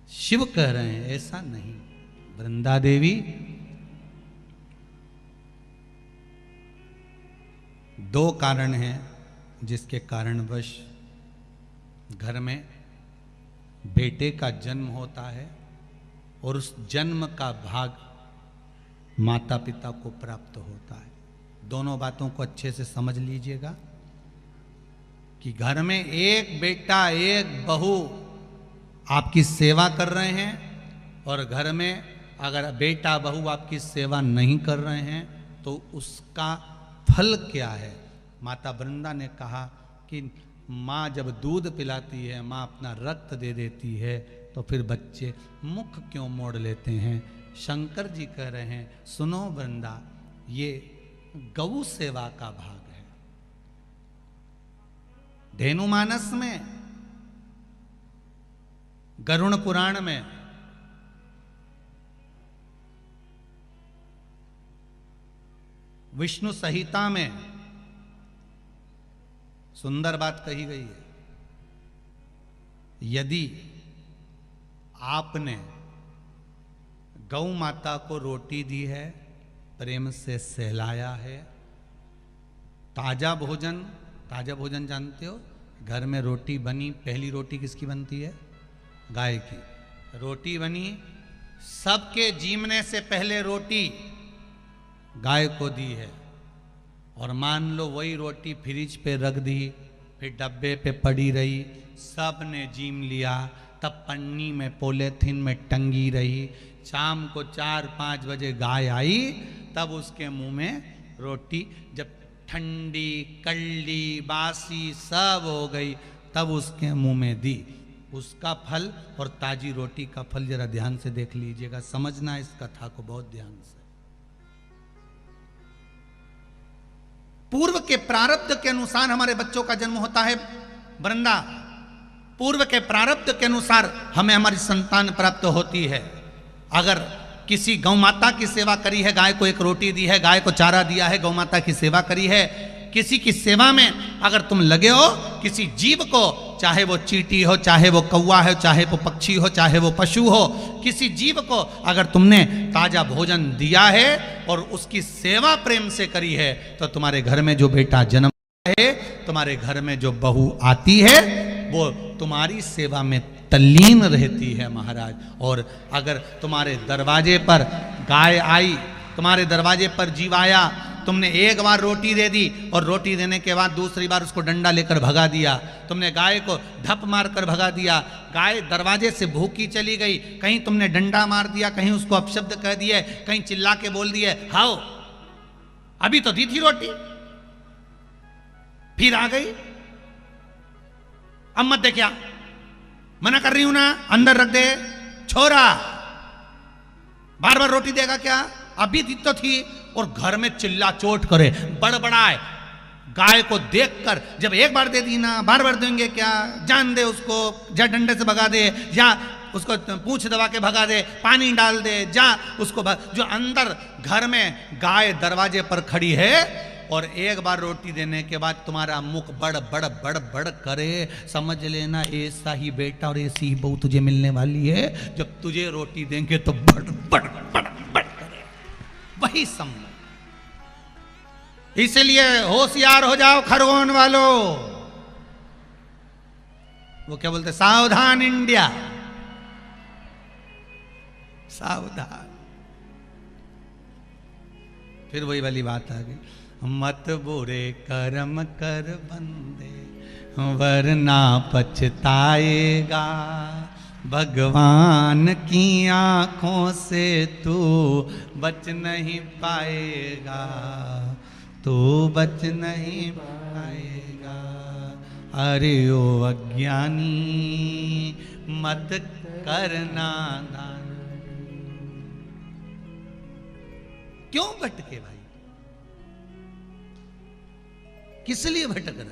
शिव कह रहे हैं, ऐसा नहीं। वृंदा देवी दो कारण हैं जिसके कारणवश घर में बेटे का जन्म होता है और उस जन्म का भाग माता पिता को प्राप्त होता है। दोनों बातों को अच्छे से समझ लीजिएगा कि घर में एक बेटा एक बहू आपकी सेवा कर रहे हैं और घर में अगर बेटा बहू आपकी सेवा नहीं कर रहे हैं तो उसका फल क्या है। माता वृंदा ने कहा कि माँ जब दूध पिलाती है, माँ अपना रक्त दे देती है, तो फिर बच्चे मुख क्यों मोड़ लेते हैं। शंकर जी कह रहे हैं, सुनो वृंदा, ये गौ सेवा का भाग है। धेनुमानस में, गरुण पुराण में विष्णु संहिता में सुंदर बात कही गई है। यदि आपने गौ माता को रोटी दी है, प्रेम से सहलाया है, ताजा भोजन जानते हो, घर में रोटी बनी, पहली रोटी किसकी बनती है? गाय की। रोटी बनी, सबके जीमने से पहले रोटी गाय को दी है और मान लो वही रोटी फ्रिज पे रख दी, फिर डब्बे पे पड़ी रही, सब ने जीम लिया, तब पन्नी में पॉलीथिन में टंगी रही। शाम को 4-5 बजे गाय आई, तब उसके मुंह में रोटी जब ठंडी कल्ली बासी सब हो गई, तब उसके मुंह में दी। उसका फल और ताजी रोटी का फल जरा ध्यान से देख लीजिएगा, समझना इस कथा को बहुत ध्यान से। पूर्व के प्रारब्ध के अनुसार हमारे बच्चों का जन्म होता है वृंदा। पूर्व के प्रारब्ध के अनुसार हमें हमारी संतान प्राप्त होती है। अगर किसी गौ माता की सेवा करी है, गाय को एक रोटी दी है, गाय को चारा दिया है, गौ माता की सेवा करी है, किसी की सेवा में अगर तुम लगे हो, किसी जीव को, चाहे वो चींटी हो, चाहे वो कौवा हो, चाहे वो पक्षी हो, चाहे वो पशु हो, किसी जीव को अगर तुमने ताजा भोजन दिया है और उसकी सेवा प्रेम से करी है, तो तुम्हारे घर में जो बेटा जन्म है, तुम्हारे घर में जो बहू आती है, वो तुम्हारी सेवा में तल्लीन रहती है महाराज। और अगर तुम्हारे दरवाजे पर गाय आई, तुम्हारे दरवाजे पर जीव आया, तुमने एक बार रोटी दे दी और रोटी देने के बाद दूसरी बार उसको डंडा लेकर भगा दिया, तुमने गाय को धप मार कर भगा दिया, गाय दरवाजे से भूखी चली गई, कहीं तुमने डंडा मार दिया, कहीं उसको अपशब्द कह दिए, कहीं चिल्ला के बोल दिए, हाओ अभी तो दी थी रोटी, फिर आ गई, अब मत दे, क्या मना कर रही हूं ना, अंदर रख दे छोरा, बार बार रोटी देगा क्या, अभी दी तो थी। और घर में चिल्ला चोट करे, बड़बड़ाए, गाय को देखकर जब एक बार दे दी ना, बार बार देंगे क्या, जान दे उसको, या डंडे से भगा दे, या उसको पूंछ दबा के भगा दे, पानी डाल दे, जा उसको जो अंदर घर में गाय दरवाजे पर खड़ी है और एक बार रोटी देने के बाद तुम्हारा मुख बड़ बड़ बड़ बड़ करे, समझ लेना ऐसा ही बेटा और ऐसी ही बहू तुझे मिलने वाली है। जब तुझे रोटी देंगे तो बड़ बड़ बड़ बड़ करे, वही समझ। इसलिए होशियार हो जाओ खरगोन वालों। वो क्या बोलते, सावधान इंडिया, सावधान। फिर वही वाली बात आ गई, मत बुरे कर्म कर बंदे वरना पछताएगा, भगवान की आंखों से तू बच नहीं पाएगा, तू बच नहीं पाएगा। अरे ओ अज्ञानी मत करना दान। क्यों भटके भाई, किस लिए भटक रहा?